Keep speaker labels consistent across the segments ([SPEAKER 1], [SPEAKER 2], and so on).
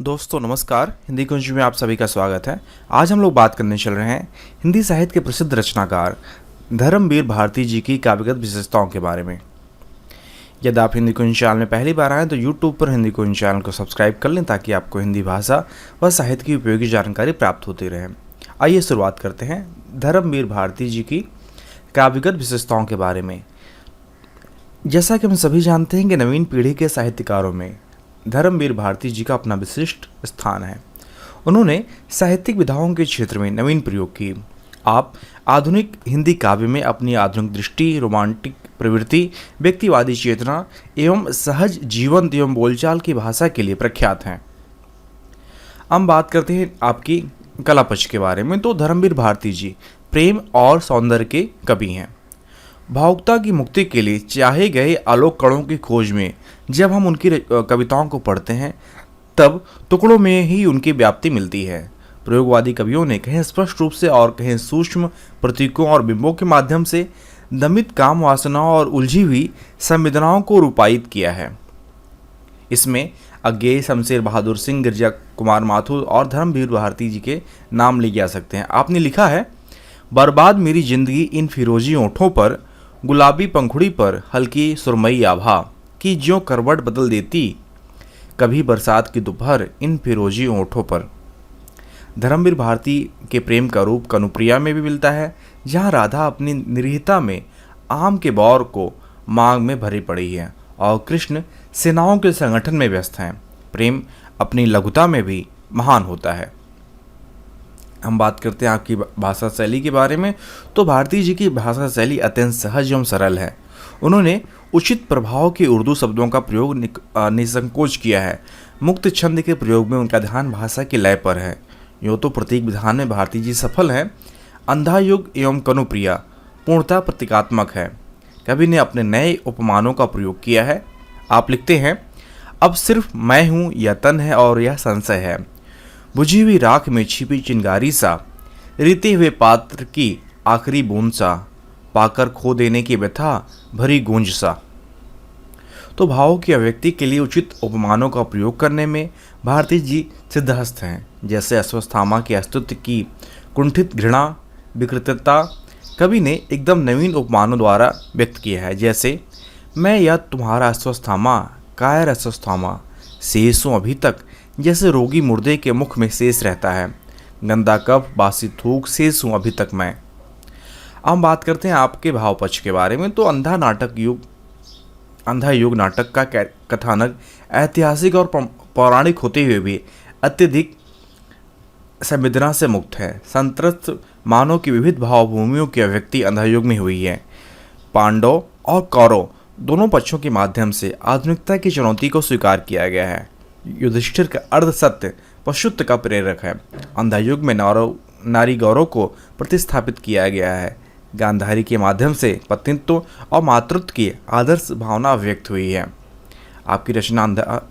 [SPEAKER 1] दोस्तों नमस्कार। हिंदी कुंज में आप सभी का स्वागत है। आज हम लोग बात करने चल रहे हैं हिंदी साहित्य के प्रसिद्ध रचनाकार धर्मवीर भारती जी की काव्यगत विशेषताओं के बारे में। यदि आप हिंदी कुंज चैनल में पहली बार आएँ तो यूट्यूब पर हिंदी कुंज चैनल को सब्सक्राइब कर लें ताकि आपको हिंदी भाषा व साहित्य की उपयोगी जानकारी प्राप्त होती रहे। आइए शुरुआत करते हैं धर्मवीर भारती जी की काव्यगत विशेषताओं के बारे में। जैसा कि हम सभी जानते हैं कि नवीन पीढ़ी के साहित्यकारों में धर्मवीर भारती जी का अपना विशिष्ट स्थान है। उन्होंने साहित्यिक विधाओं के क्षेत्र में नवीन प्रयोग किए। आप आधुनिक हिंदी काव्य में अपनी आधुनिक दृष्टि, रोमांटिक प्रवृत्ति, व्यक्तिवादी चेतना एवं सहज जीवंत एवं बोलचाल की भाषा के लिए प्रख्यात हैं। हम बात करते हैं आपकी कला पक्ष के बारे में। तो धर्मवीर भारती जी प्रेम और सौंदर्य के कवि हैं। भावुकता की मुक्ति के लिए चाहे गए आलोक कणों की खोज में जब हम उनकी कविताओं को पढ़ते हैं तब टुकड़ों में ही उनकी व्याप्ति मिलती है। प्रयोगवादी कवियों ने कहीं स्पष्ट रूप से और कहीं सूक्ष्म प्रतीकों और बिंबों के माध्यम से दमित काम वासनाओं और उलझी हुई संवेदनाओं को रूपायित किया है। इसमें अज्ञेय शमशेर बहादुर सिंह, गिरजा कुमार माथुर और धर्मवीर भारती जी के नाम लिए जा सकते हैं। आपने लिखा है, बर्बाद मेरी जिंदगी इन फिरोजी ओंठों पर, गुलाबी पंखुड़ी पर हल्की सुरमई आभा कि ज्यों करवट बदल देती कभी बरसात की दोपहर इन फिरोजी ओंठों पर। धर्मवीर भारती के प्रेम का रूप कनुप्रिया में भी मिलता है, जहाँ राधा अपनी निरीहता में आम के बौर को मांग में भरी पड़ी है और कृष्ण सेनाओं के संगठन में व्यस्त हैं। प्रेम अपनी लघुता में भी महान होता है। हम बात करते हैं आपकी भाषा शैली के बारे में। तो भारती जी की भाषा शैली अत्यंत सहज एवं सरल है। उन्होंने उचित प्रभाव के उर्दू शब्दों का प्रयोग निसंकोच किया है। मुक्त छंद के प्रयोग में उनका ध्यान भाषा के लय पर है। यूँ तो प्रतीक विधान में भारती जी सफल हैं। अंधा युग एवं कनुप्रिया पूर्णतः प्रतीकात्मक है। कवि ने अपने नए उपमानों का प्रयोग किया है। आप लिखते हैं, अब सिर्फ मैं हूँ, यह तन है और यह संशय है, बुझी हुई राख में छिपी चिंगारी सा, रीते हुए पात्र की आखिरी बूंद सा, पाकर खो देने की व्यथा भरी गूंज सा। तो भावों की अभिव्यक्ति के लिए उचित उपमानों का प्रयोग करने में भारती जी सिद्धहस्त हैं। जैसे अश्वत्थामा के अस्तित्व की कुंठित घृणा, विकृतता कवि ने एकदम नवीन उपमानों द्वारा व्यक्त किया है। जैसे, मैं यह तुम्हारा अश्वत्थामा, कायर अश्वत्थामा, शेष हूँ अभी तक, जैसे रोगी मुर्दे के मुख में शेष रहता है, गंदा कफ, बासी थूक, शेष हूँ अभी तक मैं। हम बात करते हैं आपके भाव पक्ष के बारे में। तो अंधा युग नाटक का कथानक ऐतिहासिक और पौराणिक होते हुए भी अत्यधिक संवेदना से मुक्त है। संतृप्त मानव की विविध भावभूमियों की अभिव्यक्ति अंधा युग में हुई है। पांडव और कौरव दोनों पक्षों के माध्यम से आधुनिकता की चुनौती को स्वीकार किया गया है। युधिष्ठिर का अर्ध सत्य पशुत्व का प्रेरक है। अंधा युग में नारी गौरव को प्रतिस्थापित किया गया है। गांधारी के माध्यम से पत्नित्व और मातृत्व की आदर्श भावना व्यक्त हुई है। आपकी रचना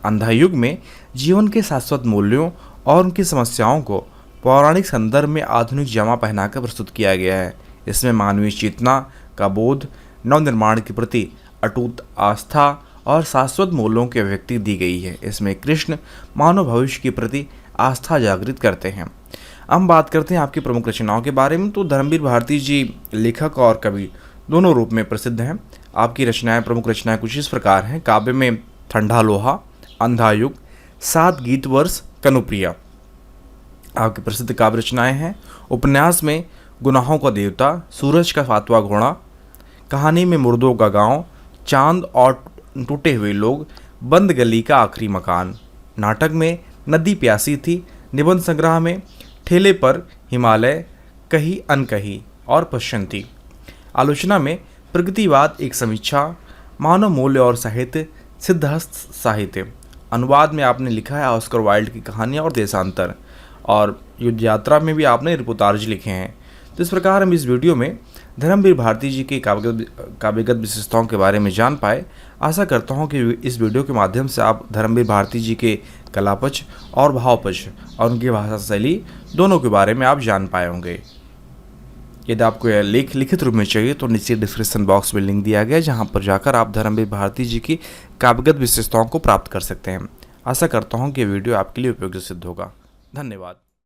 [SPEAKER 1] अंधा युग में जीवन के शाश्वत मूल्यों और उनकी समस्याओं को पौराणिक संदर्भ में आधुनिक जमा पहनाकर प्रस्तुत किया गया है। इसमें मानवीय चेतना का बोध, नवनिर्माण के प्रति अटूट आस्था और शाश्वत मूल्यों की अभिव्यक्ति दी गई है। इसमें कृष्ण मानव भविष्य के प्रति आस्था जागृत करते हैं। हम बात करते हैं आपकी प्रमुख रचनाओं के बारे में। तो धर्मवीर भारती जी लेखक और कवि दोनों रूप में प्रसिद्ध हैं। आपकी रचनाएं, प्रमुख रचनाएं कुछ इस प्रकार हैं। काव्य में ठंडा लोहा, अंधा युग, 7 गीत वर्ष, कनुप्रिया आपकी प्रसिद्ध काव्य रचनाएं हैं। उपन्यास में गुनाहों का देवता, सूरज का 7वां घोड़ा, कहानी में मुर्दों का गांव, चांद और टूटे हुए लोग, बंद गली का आखिरी मकान। नाटक में नदी प्यासी थी। निबंध संग्रह में ठेले पर हिमालय, कही अनकही और पश्चंती। आलोचना में प्रगतिवाद एक समीक्षा, मानव मूल्य और साहित्य, सिद्धहस्त साहित्य। अनुवाद में आपने लिखा है ऑस्कर वाइल्ड की कहानियाँ और देशांतर, और युद्ध यात्रा में भी आपने रिपोर्टाज लिखे हैं। तो इस प्रकार हम इस वीडियो में धर्मवीर भारती जी की काव्यगत विशेषताओं के बारे में जान पाए। आशा करता हूं कि इस वीडियो के माध्यम से आप धर्मवीर भारती जी के कलापक्ष और भावपक्ष और उनकी भाषा शैली दोनों के बारे में आप जान पाए होंगे। यदि आपको यह लेख लिखित रूप में चाहिए तो नीचे डिस्क्रिप्शन बॉक्स में लिंक दिया गया है, जहां पर जाकर आप धर्मवीर भारती जी की काव्यगत विशेषताओं को प्राप्त कर सकते हैं। आशा करता हूँ कि ये वीडियो आपके लिए उपयोगी सिद्ध होगा। धन्यवाद।